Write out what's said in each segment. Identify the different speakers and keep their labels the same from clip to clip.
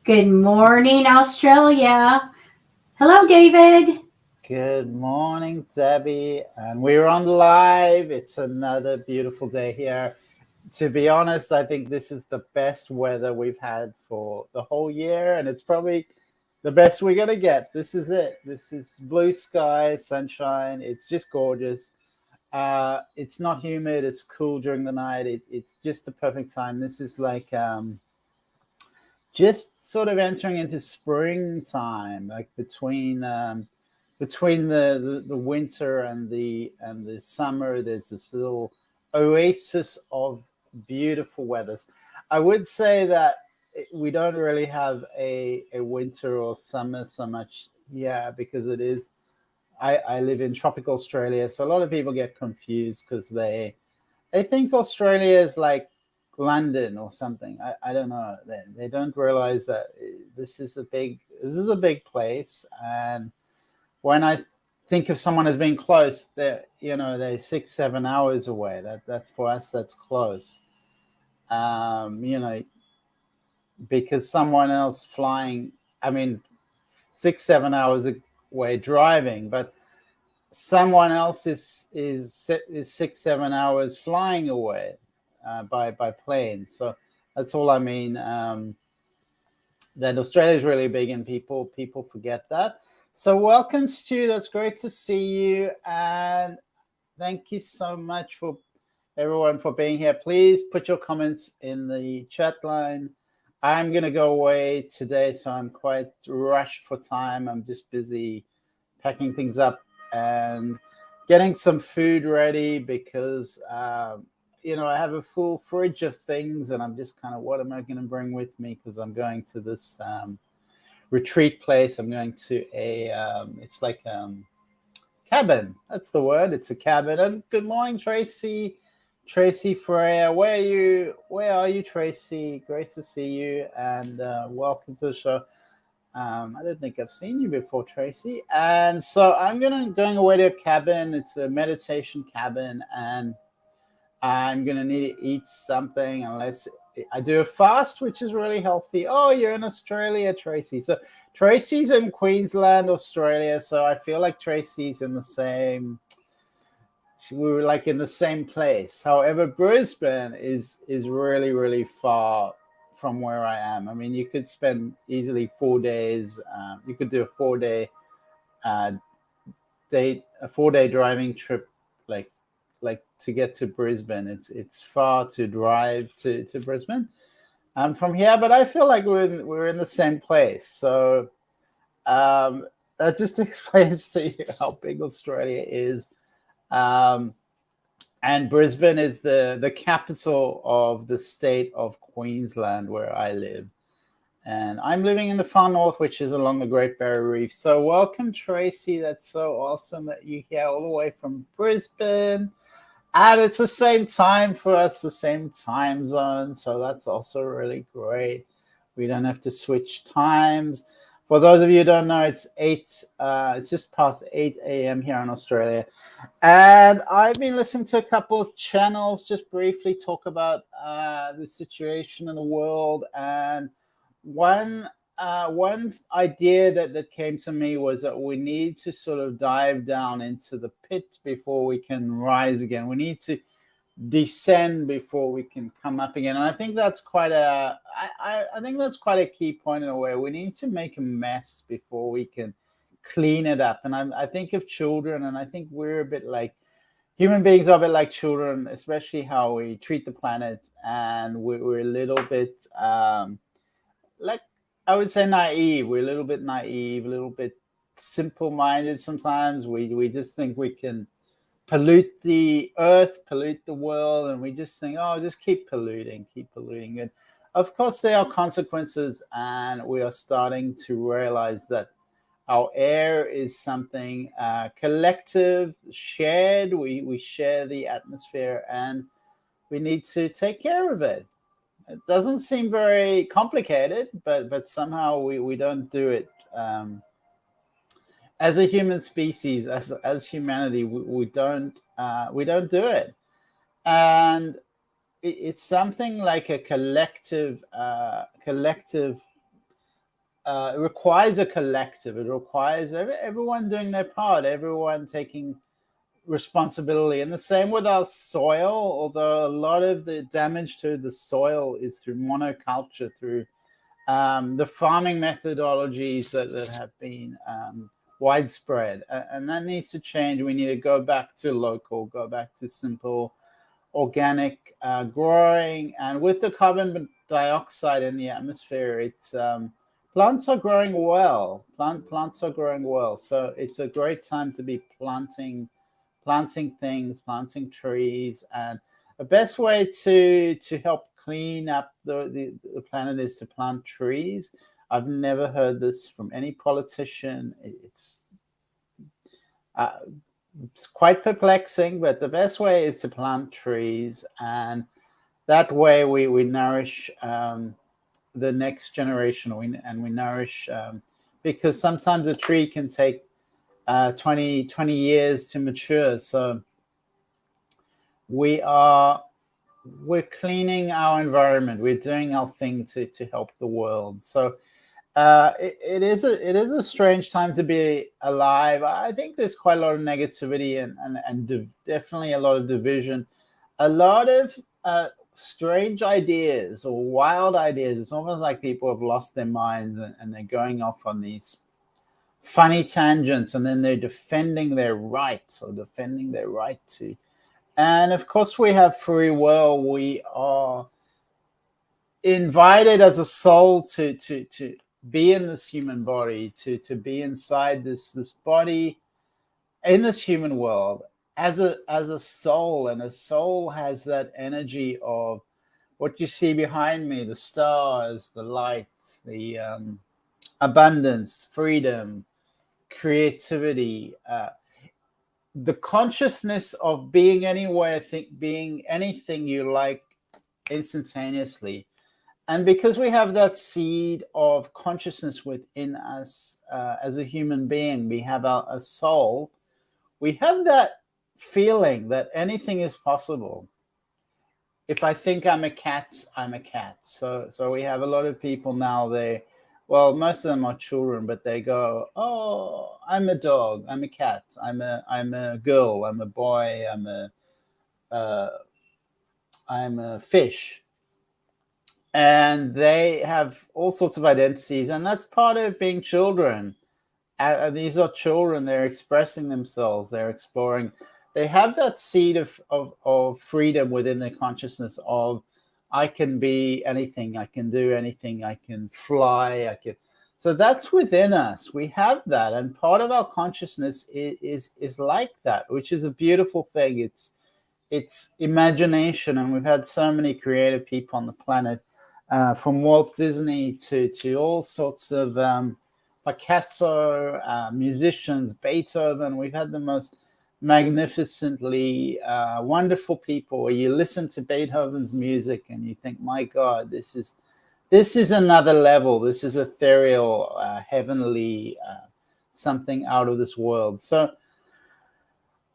Speaker 1: Good morning, Australia. Hello, David.
Speaker 2: Good morning, Debbie. And we're on live. It's another beautiful day here. To be honest, I think this is the best weather we've had for the whole year, and it's probably the best we're going to get. This is it. This is blue sky, sunshine. It's just gorgeous. It's not humid. It's cool during the night. It's just the perfect time. This is like just sort of entering into springtime, like between the winter and the summer. There's this little oasis of beautiful weathers. I would say that we don't really have a winter or summer so much here because it is. I live in tropical Australia, so a lot of people get confused because they think Australia is like London or something. I don't know. They don't realize that this is a big place. And when I think of someone as being close, they're 6-7 hours away. That's for us, that's close. You know, because someone else flying, I mean, 6-7 hours away driving, but someone else is 6-7 hours flying away by plane. So that's all I mean. That Australia is really big, and people forget that. So welcome, Stu. That's great to see you, and thank you so much for everyone for being here. Please put your comments in the chat line. I'm going to go away today, so I'm quite rushed for time. I'm just busy packing things up and getting some food ready because, I have a full fridge of things, and I'm just kind of, what am I going to bring with me? Because I'm going to this retreat place. I'm going to it's like cabin. That's the word. It's a cabin. And good morning, Tracy Freya. Where are you, Tracy? Great to see you, and welcome to the show. I don't think I've seen you before, Tracy. And so I'm going away to a cabin. It's a meditation cabin, and I'm going to need to eat something unless I do a fast, which is really healthy. Oh, you're in Australia, Tracy. So Tracy's in Queensland, Australia. So I feel like Tracy's in the same, we were like in the same place. However, Brisbane is really, really far from where I am. I mean, you could spend easily 4 days. You could do a 4-day driving trip, like to get to Brisbane. It's far to drive to Brisbane from here, but I feel like we're in the same place. So that just explains to you how big Australia is. And Brisbane is the capital of the state of Queensland, where I live. And I'm living in the far north, which is along the Great Barrier Reef. So welcome, Tracy. That's so awesome that you're here all the way from Brisbane. And it's the same time for us, the same time zone. So that's also really great. We don't have to switch times. For those of you who don't know, it's just past 8 a.m. here in Australia. And I've been listening to a couple of channels, just briefly talk about the situation in the world. And one idea that came to me was that we need to sort of dive down into the pit before we can rise again. We need to descend before we can come up again. And I think that's quite a key point in a way. We need to make a mess before we can clean it up. And I think of children, and I think we're a bit like human beings are a bit like children, especially how we treat the planet. And we're a little bit like, I would say naive. We're a little bit naive, a little bit simple-minded sometimes. We just think we can pollute the earth, pollute the world, and we just think, oh, just keep polluting. And of course, there are consequences, and we are starting to realize that our air is something collective, shared. We share the atmosphere, and we need to take care of it. It doesn't seem very complicated, but somehow we don't do it. As a human species, as humanity, we don't do it, and it's something like a collective it requires a collective. It requires everyone doing their part, everyone taking responsibility. And the same with our soil, although a lot of the damage to the soil is through monoculture, through the farming methodologies that have been widespread. And that needs to change. We need to go back to local, go back to simple organic growing. And with the carbon dioxide in the atmosphere, it's plants are growing well. Plants are growing well. So it's a great time to be planting things, planting trees. And the best way to help clean up the planet is to plant trees. I've never heard this from any politician. It's quite perplexing, but the best way is to plant trees, and that way we nourish the next generation, and we nourish, because sometimes a tree can take 20 years to mature. So we're cleaning our environment. We're doing our thing to help the world. So it is a strange time to be alive. I think there's quite a lot of negativity and definitely a lot of division, a lot of strange ideas or wild ideas. It's almost like people have lost their minds and they're going off on these funny tangents, and then they're defending their rights or defending their right to. And of course, we have free will. We are invited as a soul to be in this human body, to be inside this body in this human world as a soul. And a soul has that energy of what you see behind me, the stars, the light, the abundance, freedom, creativity, the consciousness of being anywhere, being anything you like instantaneously. And because we have that seed of consciousness within us as a human being, we have a soul, we have that feeling that anything is possible. If I think I'm a cat, I'm a cat. So we have a lot of people now, most of them are children, but they go, oh, I'm a dog, I'm a cat, I'm a girl, I'm a boy, I'm a fish. And they have all sorts of identities, and that's part of being children. These are children. They're expressing themselves. They're exploring. They have that seed of freedom within their consciousness of, I can be anything. I can do anything. I can fly. So that's within us. We have that, and part of our consciousness is like that, which is a beautiful thing. It's imagination, and we've had so many creative people on the planet. From Walt Disney to all sorts of Picasso, musicians, Beethoven. We've had the most magnificently wonderful people where you listen to Beethoven's music and you think, my God, this is another level. This is ethereal, heavenly, something out of this world. So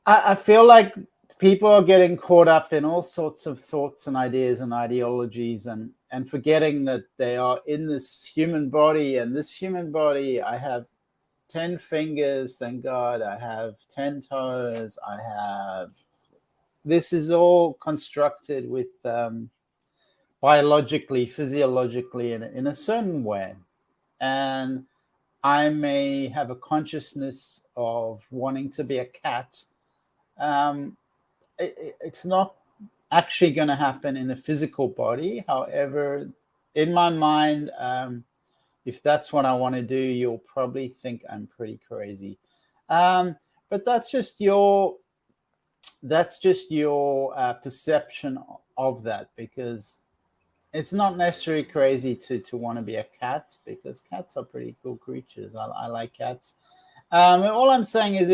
Speaker 2: I feel like people are getting caught up in all sorts of thoughts and ideas and ideologies, and forgetting that they are in this human body. And this human body, I have 10 fingers, thank God. I have 10 toes. This is all constructed with biologically, physiologically, in a certain way. And I may have a consciousness of wanting to be a cat. It's not actually going to happen in a physical body. However, in my mind, if that's what I want to do, you'll probably think I'm pretty crazy. But that's just your perception of that, because it's not necessarily crazy to want to be a cat, because cats are pretty cool creatures. I like cats. All I'm saying is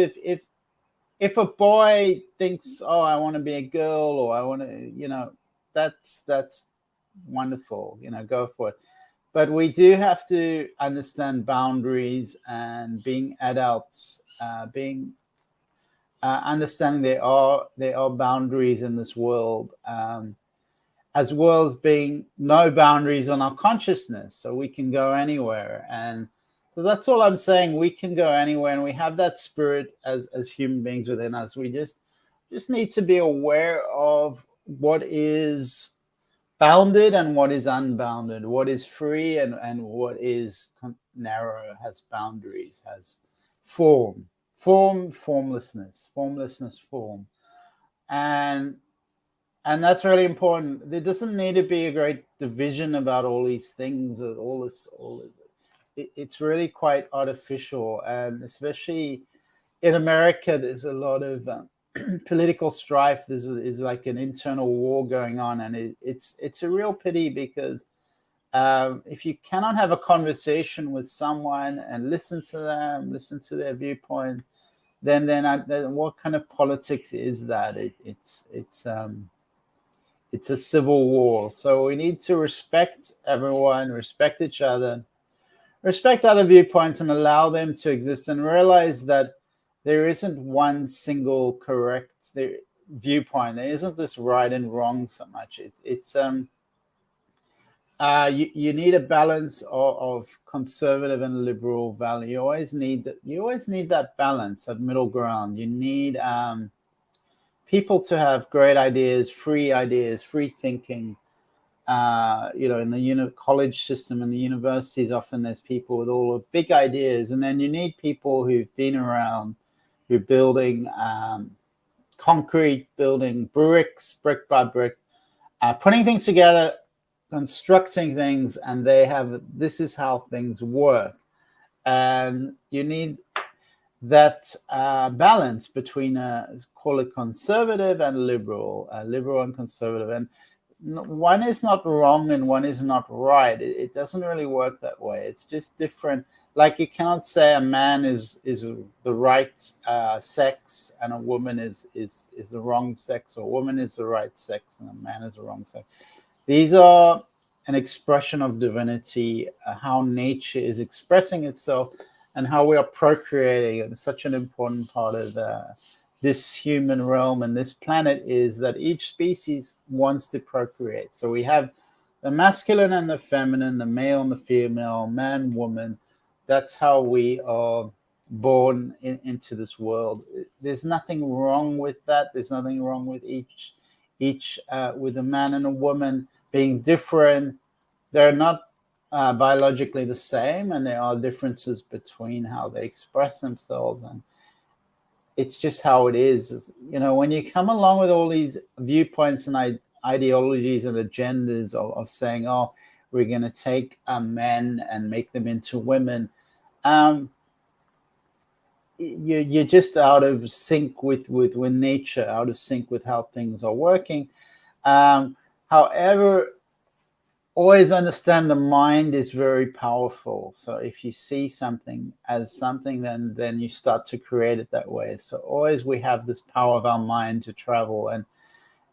Speaker 2: if a boy thinks, oh, I want to be a girl, or I want to, that's wonderful, go for it. But we do have to understand boundaries, and being adults, understanding there are boundaries in this world. as well as being no boundaries on our consciousness, so we can go anywhere. And so that's all I'm saying. We can go anywhere, and we have that spirit as human beings within us. We just need to be aware of what is bounded and what is unbounded, what is free and what is narrow, has boundaries, has formlessness, form. And that's really important. There doesn't need to be a great division about all these things, all this. It's really quite artificial, and especially in America, there's a lot of political strife. There's like an internal war going on, and it's a real pity, because if you cannot have a conversation with someone and listen to them, listen to their viewpoint, then what kind of politics is that? It's a civil war. So we need to respect everyone, respect each other, respect other viewpoints, and allow them to exist, and realize that there isn't one single correct viewpoint. There isn't this right and wrong so much. You need a balance of conservative and liberal value. You always need that balance, that middle ground. You need people to have great ideas, free thinking. In the college system and the universities, often there's people with all the big ideas, and then you need people who've been around, who are building concrete, building bricks, brick by brick, putting things together, constructing things, and this is how things work. And you need that balance between call it conservative and liberal and conservative, and one is not wrong and one is not right. It doesn't really work that way. It's just different. Like, you cannot say a man is the right sex and a woman is the wrong sex, or a woman is the right sex and a man is the wrong sex. These are an expression of divinity, how nature is expressing itself, and how we are procreating. And such an important part of this human realm and this planet is that each species wants to procreate. So we have the masculine and the feminine, the male and the female, man, woman. That's how we are born into this world. There's nothing wrong with that. There's nothing wrong with each with a man and a woman being different. They're not biologically the same, and there are differences between how they express themselves, and it's just how it is. When you come along with all these viewpoints and ideologies and agendas of saying, oh, we're going to take men and make them into women, you're just out of sync with nature, out of sync with how things are working. However, always understand the mind is very powerful. So if you see something as something, then you start to create it that way. So always we have this power of our mind to travel, and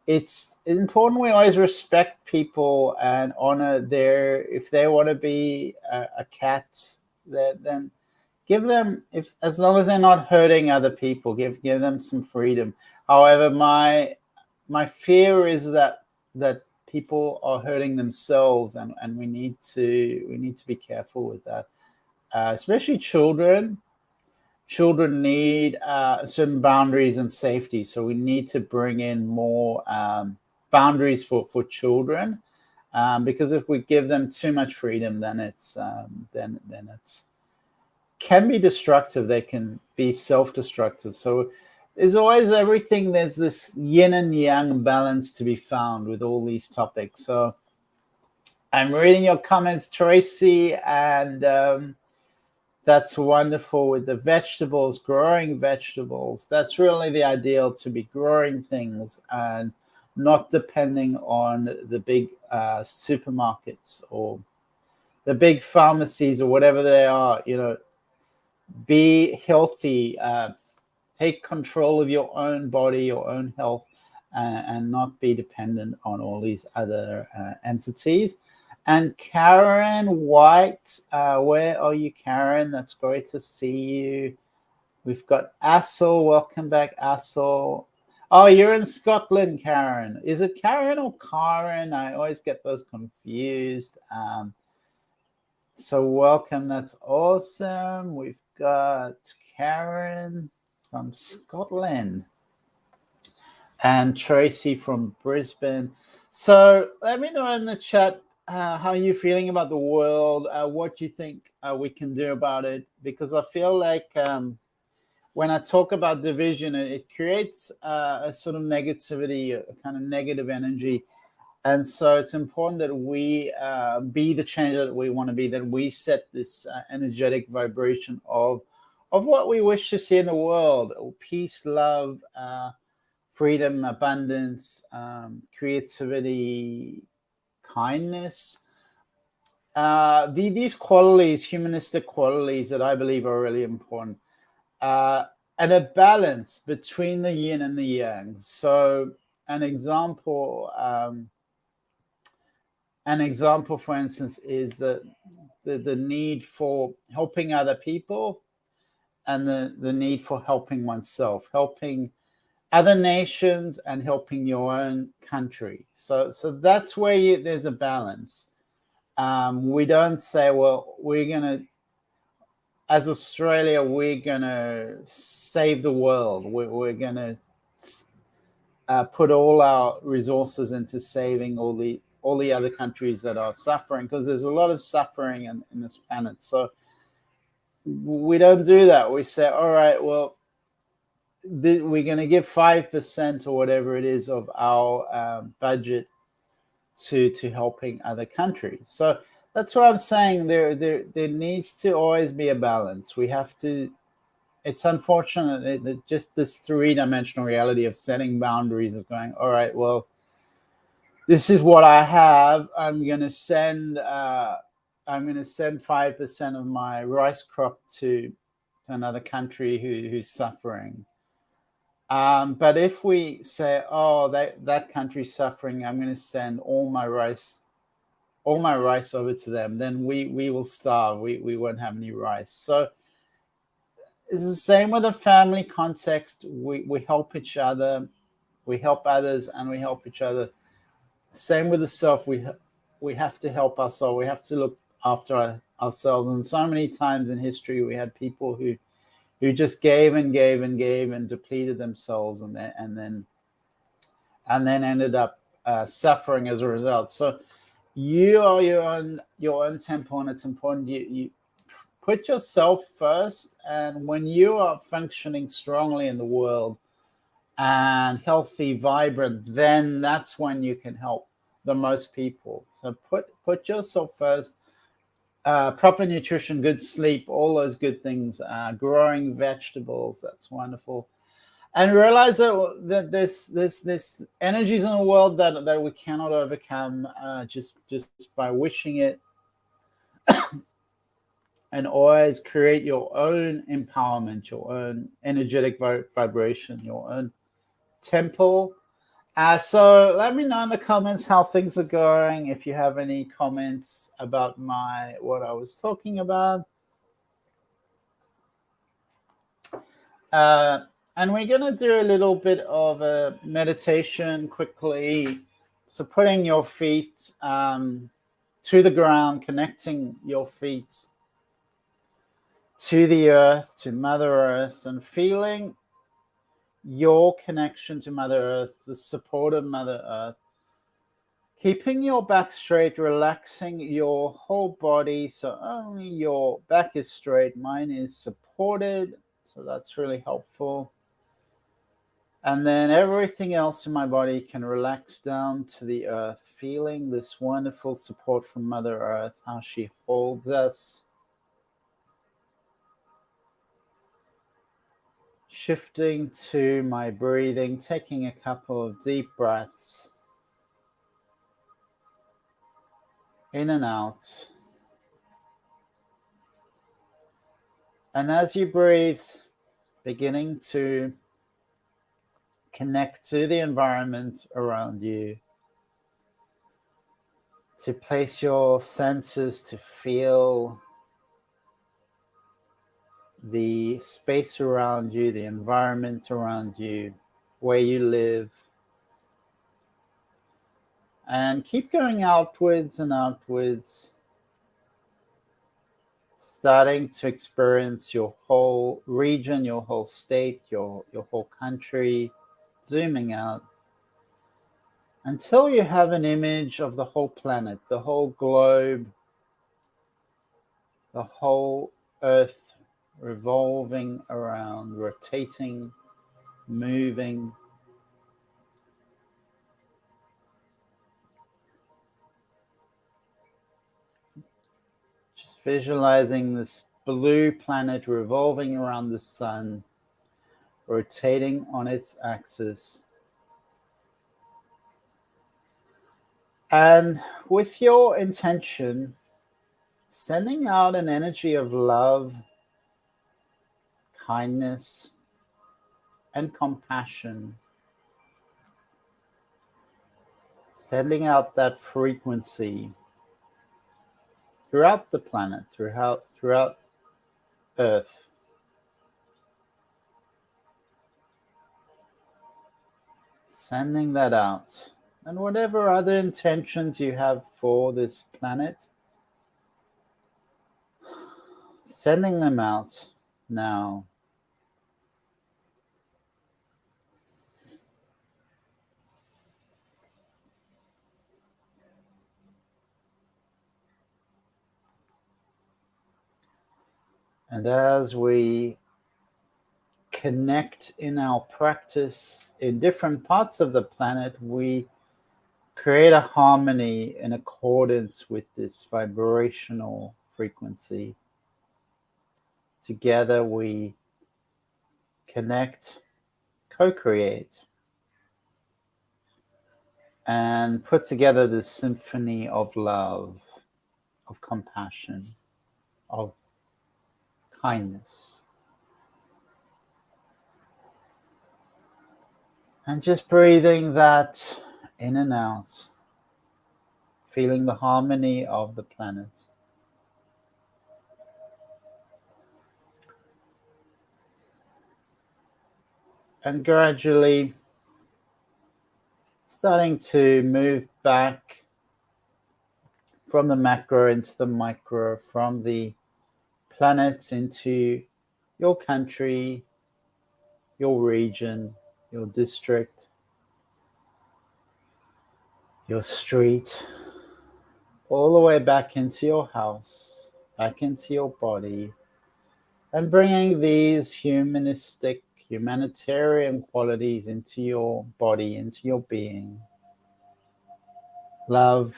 Speaker 2: it's important we always respect people and honor if they want to be a cat, then give them, as long as they're not hurting other people, give them some freedom. However, my fear is that people are hurting themselves, and we need to be careful with that. Especially children. Children need certain boundaries and safety, so we need to bring in more boundaries for children, because if we give them too much freedom, then it's can be destructive. They can be self-destructive. So there's always everything. There's this yin and yang balance to be found with all these topics. So I'm reading your comments, Tracy, and that's wonderful with the vegetables, growing vegetables. That's really the ideal, to be growing things and not depending on the big supermarkets or the big pharmacies or whatever they are. Be healthy. Take control of your own body, your own health, and not be dependent on all these other entities. And Karen White, where are you, Karen? That's great to see you. We've got Assel. Welcome back, Assel. Oh, you're in Scotland, Karen. Is it Karen or Karen? I always get those confused. So welcome. That's awesome. We've got Karen from Scotland and Tracy from Brisbane. So let me know in the chat how you're feeling about the world, what you think we can do about it, because I feel like when I talk about division, it creates a sort of negativity, a kind of negative energy. And so it's important that we be the change that we want to be, that we set this energetic vibration of what we wish to see in the world: peace, love, freedom, abundance, creativity, kindness. These qualities, humanistic qualities that I believe are really important. And a balance between the yin and the yang. So an example, for instance, is the need for helping other people and the need for helping oneself, helping other nations and helping your own country. So that's where there's a balance. We don't say, well, we're going to, as Australia, we're going to save the world. We're going to put all our resources into saving all the other countries that are suffering, because there's a lot of suffering in this planet. So we don't do that. We say, all right, well, we're going to give 5% or whatever it is of our budget to helping other countries. So that's what I'm saying. There needs to always be a balance. We have to. It's unfortunate that just this three-dimensional reality of setting boundaries, of going, all right, well, this is what I have. I'm going to send 5% of my rice crop to another country who's suffering. But if we say, oh, that country's suffering, I'm going to send all my rice over to them, then we will starve. We won't have any rice. So it's the same with a family context. We help each other, we help others, and we help each other. Same with the self. We have to help ourselves. We have to look after ourselves. And so many times in history, we had people who just gave and gave and gave and depleted themselves, and then ended up suffering as a result. So you are your own temple, and it's important you put yourself first. And when you are functioning strongly in the world and healthy, vibrant, then that's when you can help the most people. So put yourself first. Proper nutrition, good sleep, all those good things, growing vegetables, that's wonderful. And realize that there's energies in the world that we cannot overcome just by wishing it. And always create your own empowerment, your own energetic vibration, your own temple. So let me know in the comments how things are going. If you have any comments about what I was talking about. And we're going to do a little bit of a meditation quickly. So putting your feet to the ground, connecting your feet to the earth, to Mother Earth, and feeling your connection to Mother Earth, the support of Mother Earth. Keeping your back straight, relaxing your whole body, so only your back is straight. Mine is supported, so that's really helpful. And then everything else in my body can relax down to the earth, feeling this wonderful support from Mother Earth, how she holds us. Shifting to my breathing, taking a couple of deep breaths in and out. And as you breathe, beginning to connect to the environment around you, to place your senses to feel the space around you, the environment around you, where you live. And keep going outwards and outwards, starting to experience your whole region, your whole state, your whole country, zooming out until you have an image of the whole planet, the whole globe, the whole earth revolving around, rotating, moving. Just visualizing this blue planet revolving around the sun, rotating on its axis. And with your intention, sending out an energy of love, kindness, and compassion. Sending out that frequency throughout the planet, throughout Earth. Sending that out. And whatever other intentions you have for this planet, sending them out now. And as we connect in our practice in different parts of the planet, we create a harmony in accordance with this vibrational frequency. Together we connect, co-create, and put together this symphony of love, of compassion, of kindness. And just breathing that in and out, feeling the harmony of the planet. And gradually starting to move back from the macro into the micro, from the planet into your country, your region, your district, your street, all the way back into your house, back into your body, and bringing these humanitarian qualities into your body, into your being. Love,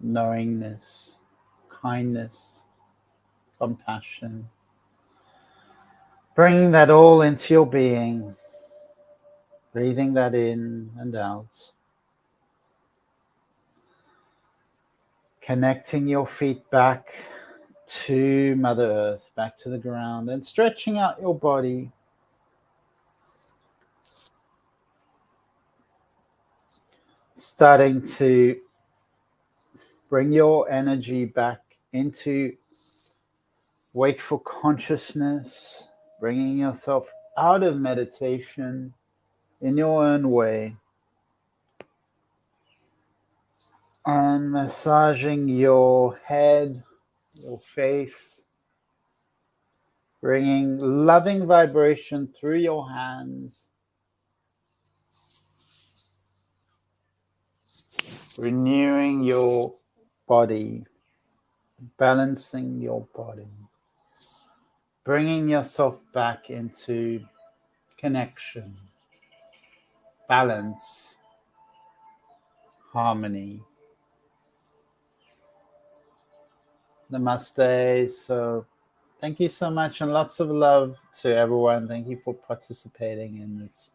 Speaker 2: knowingness, kindness, compassion. Bringing that all into your being, breathing that in and out. Connecting your feet back to Mother Earth, back to the ground, and stretching out your body. Starting to bring your energy back into wakeful consciousness, bringing yourself out of meditation in your own way, and massaging your head, your face, bringing loving vibration through your hands, renewing your body, balancing your body, bringing yourself back into connection, balance, harmony. Namaste. So thank you so much, and lots of love to everyone. Thank you for participating in this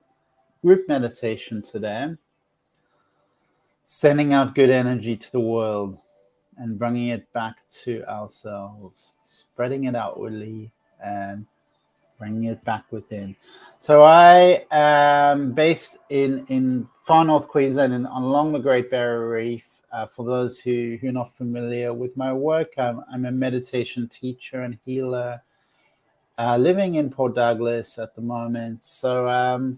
Speaker 2: group meditation today. Sending out good energy to the world and bringing it back to ourselves, spreading it outwardly and bringing it back within. So I am based in far north Queensland, along the Great Barrier Reef. For those who are not familiar with my work, I'm a meditation teacher and healer. living in Port Douglas at the moment. So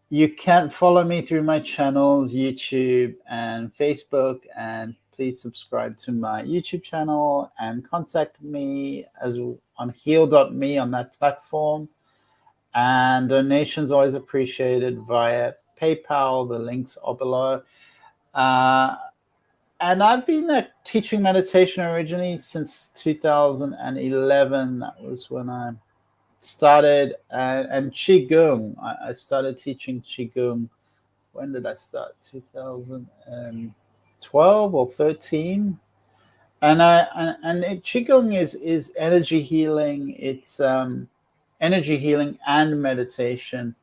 Speaker 2: you can follow me through my channels, YouTube and Facebook, and please subscribe to my YouTube channel and contact me on heal.me on that platform. And donations always appreciated via PayPal. The links are below. And I've been teaching meditation originally since 2011. That was when I started. And qigong. I started teaching qigong. When did I start? 2012 or 13. And qigong is energy healing. It's energy healing and meditation,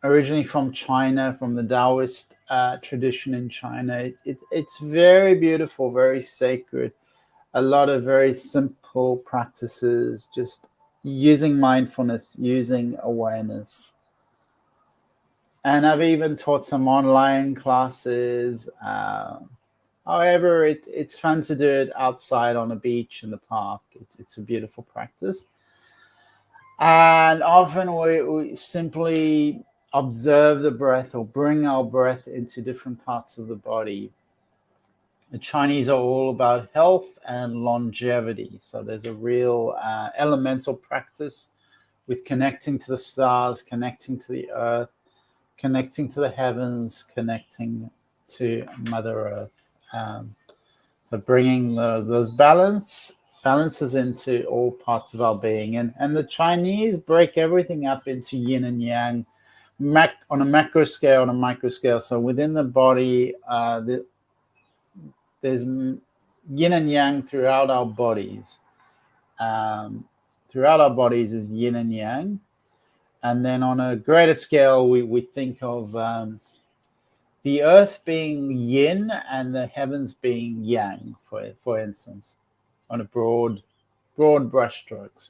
Speaker 2: originally from China, from the Taoist tradition in China. It's very beautiful, very sacred. A lot of very simple practices, just using mindfulness, using awareness. And I've even taught some online classes. However, it's fun to do it outside on a beach in the park. It's a beautiful practice. And often we simply observe the breath or bring our breath into different parts of the body. The Chinese are all about health and longevity. So there's a real elemental practice with connecting to the stars, connecting to the earth, connecting to the heavens, connecting to Mother Earth. So bringing those balances into all parts of our being. And the Chinese break everything up into yin and yang, on a macro scale, on a micro scale. So within the body, there's yin and yang throughout our bodies. Throughout our bodies is yin and yang. And then on a greater scale, we think of the earth being yin and the heavens being yang, for instance, on a broad brushstrokes.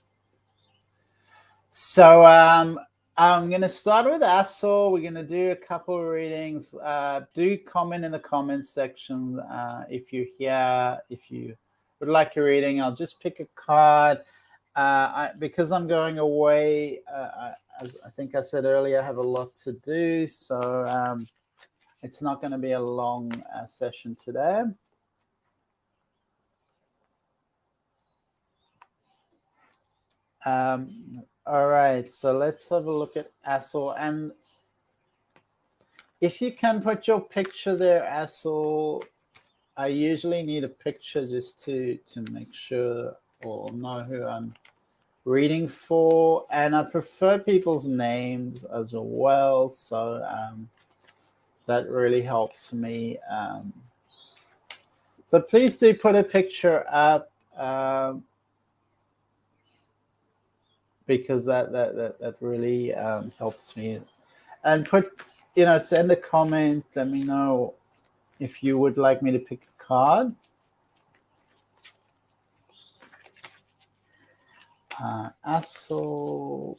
Speaker 2: So I'm going to start with Assel. We're going to do a couple of readings. Do comment in the comments section if you're here. If you would like a reading, I'll just pick a card. Because I'm going away, as I think I said earlier, I have a lot to do. So it's not going to be a long session today. All right, so let's have a look at Assel. And if you can put your picture there, Assel, I usually need a picture just to make sure or know who I'm reading for. And I prefer people's names as well. So that really helps me. So please do put a picture up. Because that really helps me. And send a comment. Let me know if you would like me to pick a card. Assel.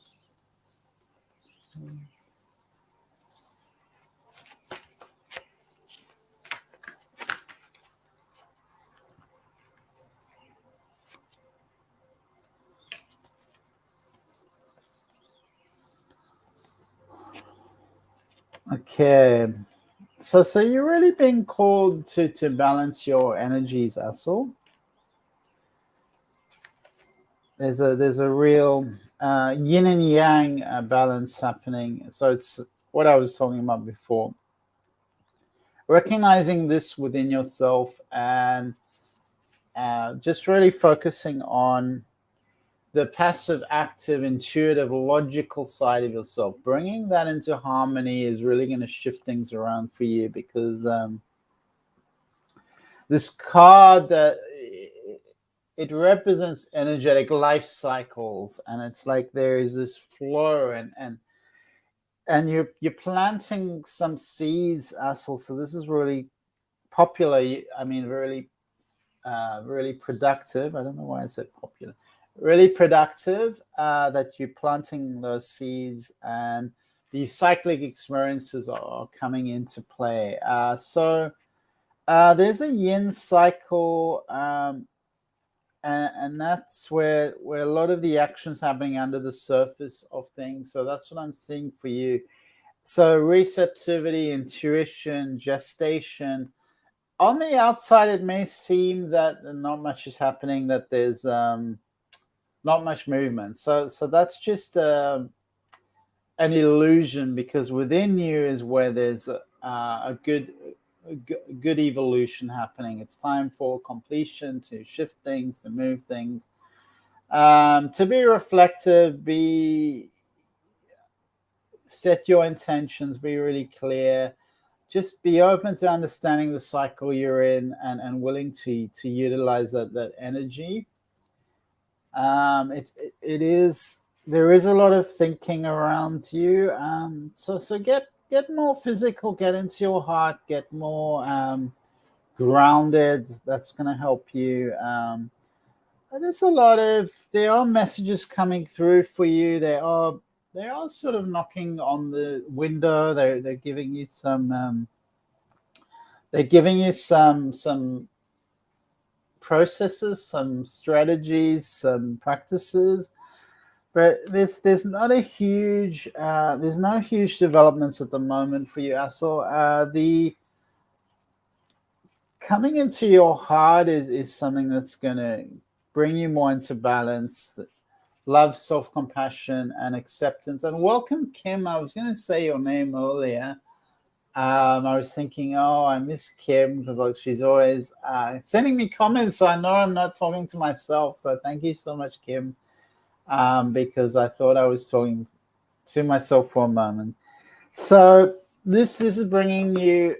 Speaker 2: Okay, so you're really being called to balance your energies, Assel. There's a real yin and yang balance happening. So it's what I was talking about before. Recognizing this within yourself and just really focusing on the passive, active, intuitive, logical side of yourself. Bringing that into harmony is really going to shift things around for you, because this card, that it represents energetic life cycles, and it's like there is this flow, and you're planting some seeds, Assel. So this is really popular. I mean, really productive. I don't know why I said popular. Really productive, that you're planting those seeds, and these cyclic experiences are coming into play. So there's a yin cycle and that's where a lot of the action's happening under the surface of things. So that's what I'm seeing for you. So receptivity, intuition, gestation. On the outside, it may seem that not much is happening, that there's not much movement. So that's just an illusion, because within you is where there's a good evolution happening. It's time for completion, to shift things, to move things, to be reflective, set your intentions, be really clear. Just be open to understanding the cycle you're in, and willing to utilize that energy. It is, there is a lot of thinking around you. So get more physical, get into your heart, get more grounded. That's going to help you. There are messages coming through for you. They are sort of knocking on the window. They're giving you some some processes, some strategies, some practices. But there's not a huge there's no huge developments at the moment for you, Assel. The coming into your heart is something that's going to bring you more into balance, love, self-compassion, and acceptance. And welcome, Kim. I was going to say your name earlier. I was thinking, oh, I miss Kim, because like she's always sending me comments, so I know I'm not talking to myself. So thank you so much, Kim, because I thought I was talking to myself for a moment. So this is bringing you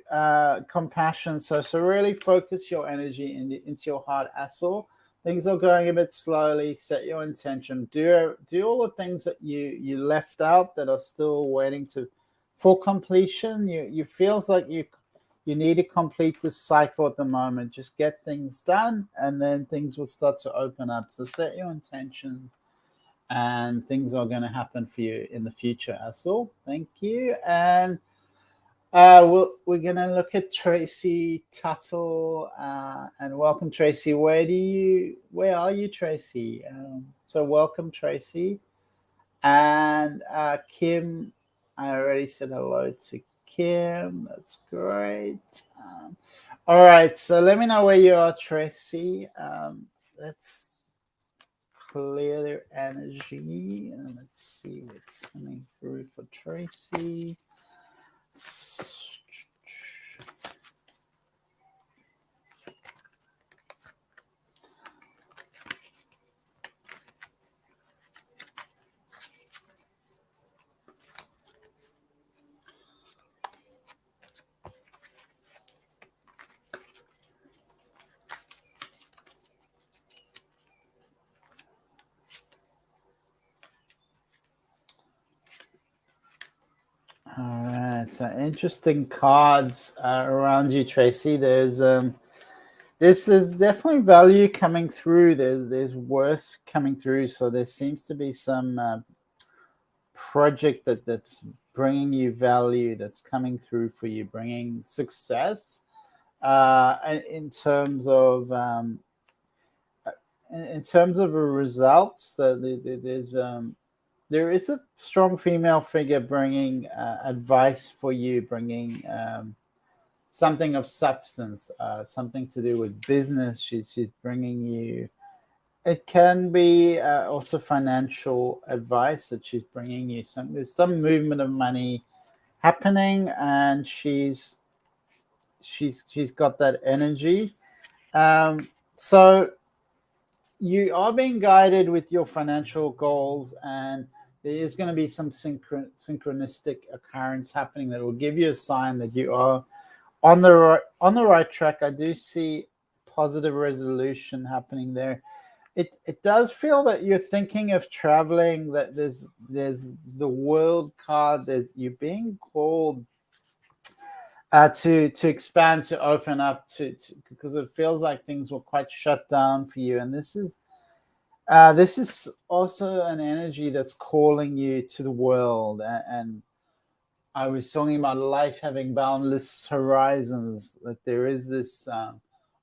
Speaker 2: compassion. So really focus your energy into your heart, Assel. Things are going a bit slowly. Set your intention. Do all the things that you left out that are still waiting for completion. You feels like you need to complete this cycle at the moment. Just get things done, and then things will start to open up. So set your intentions, and things are going to happen for you in the future, Assel. Thank you. And we're going to look at Tracy Tuttle, and welcome, Tracy. Where are you, Tracy? So welcome, Tracy. And Kim, I already said hello to Kim. That's great. All right, so let me know where you are, Tracy. Let's clear their energy, and let's see what's coming through for Tracy. All right, so interesting cards around you, Tracy. There's definitely value coming through. There's worth coming through. So there seems to be some project that's bringing you value, that's coming through for you, bringing success in terms of results. There is a strong female figure bringing advice for you, bringing something of substance, something to do with business. She's bringing you. It can be also financial advice that she's bringing you. There's some movement of money happening, and she's got that energy. So you are being guided with your financial goals, and there is going to be some synchronistic occurrence happening that will give you a sign that you are on the right track. I do see positive resolution happening there. It does feel that you're thinking of traveling, that there's the world card, you're being called to expand, to open up, to because it feels like things were quite shut down for you. And this is also an energy that's calling you to the world. And I was talking about life having boundless horizons, that there is this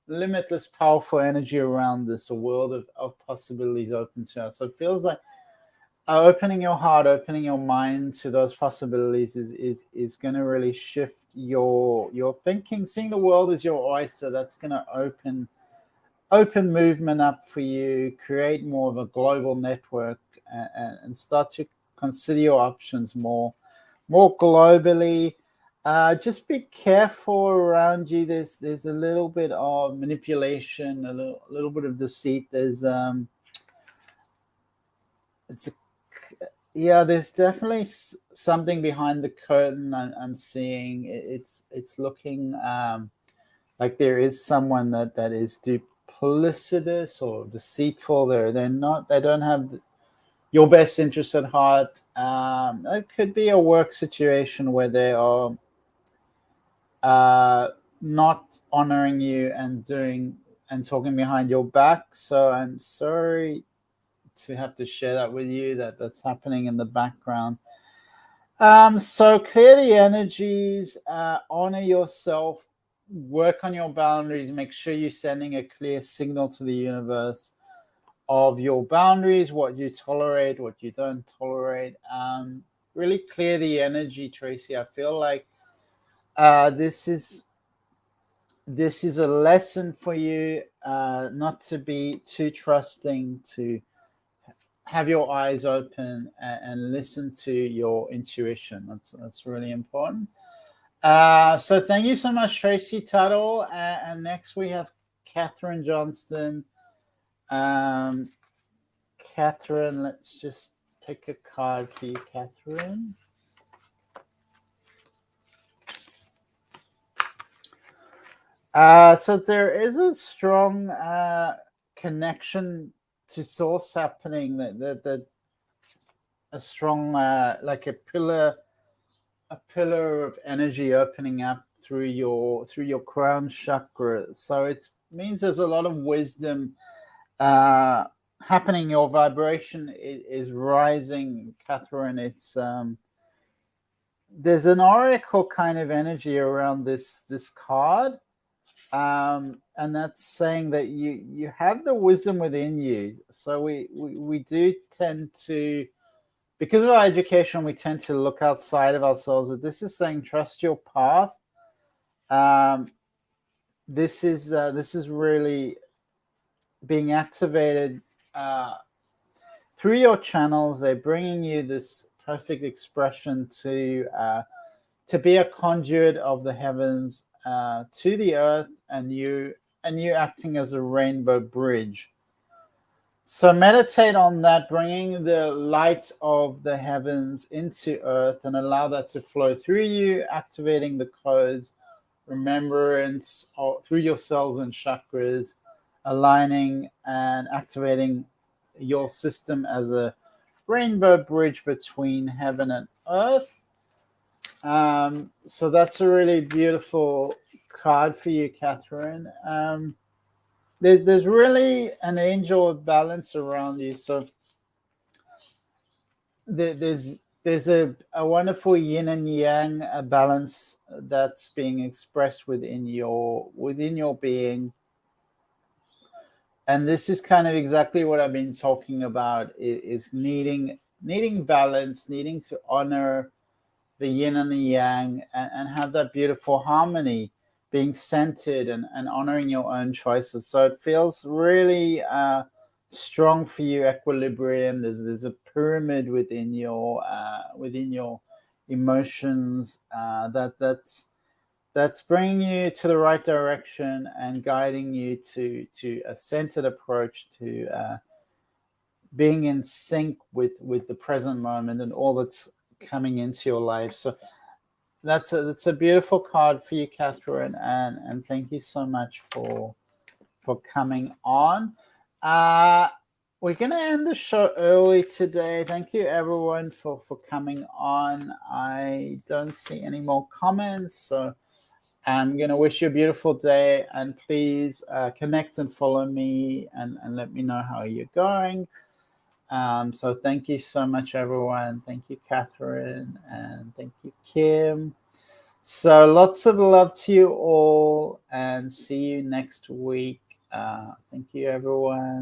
Speaker 2: limitless, powerful energy around this, a world of possibilities open to us. So it feels like opening your heart, opening your mind to those possibilities is going to really shift your thinking. Seeing the world as your oyster, that's going to open movement up for you, create more of a global network, and start to consider your options more globally. Just be careful around you. There's a little bit of manipulation, a little bit of deceit. There's there's definitely something behind the curtain. I'm seeing it's looking like there is someone that is duplicitous or deceitful. They don't have your best interest at heart. It could be a work situation where they are not honoring you and talking behind your back. So I'm sorry to have to share that with you, that's happening in the background. So clear the energies, honor yourself, work on your boundaries, make sure you're sending a clear signal to the universe of your boundaries, what you tolerate, what you don't tolerate. Really clear the energy, Tracy. I feel like this is a lesson for you, not to be too trusting, to have your eyes open and listen to your intuition. That's really important. So thank you so much, Tracy Tuttle. And next we have Catherine Johnston. Catherine, let's just pick a card for you, Catherine. So there is a strong connection to source happening, that a strong like a pillar of energy opening up through your crown chakra. So it means there's a lot of wisdom happening. Your vibration is rising, Catherine. It's there's an oracle kind of energy around this card. And that's saying that you have the wisdom within you. So we do tend to, because of our education, we tend to look outside of ourselves. But this is saying trust your path. This is really being activated through your channels. They're bringing you this perfect expression to be a conduit of the heavens to the earth, and you acting as a rainbow bridge. So meditate on that, bringing the light of the heavens into earth, and allow that to flow through you, activating the codes, remembrance through your cells and chakras, aligning and activating your system as a rainbow bridge between heaven and earth. So that's a really beautiful card for you, Catherine. There's really an angel of balance around you. So there's a wonderful yin and yang balance that's being expressed within your being. And this is kind of exactly what I've been talking about, is needing balance, needing to honor the yin and the yang, and have that beautiful harmony, being centered and honoring your own choices. So it feels really strong for you, equilibrium. There's a pyramid within your emotions that's bringing you to the right direction and guiding you to a centered approach to being in sync with the present moment and all that's coming into your life. So that's a beautiful card for you, Catherine, and thank you so much for coming on. We're going to end the show early today. Thank you, everyone, for coming on. I don't see any more comments, so I'm going to wish you a beautiful day, and please connect and follow me and let me know how you're going. So thank you so much, everyone. Thank you, Catherine, and thank you, Kim. So lots of love to you all, and see you next week. Thank you, everyone.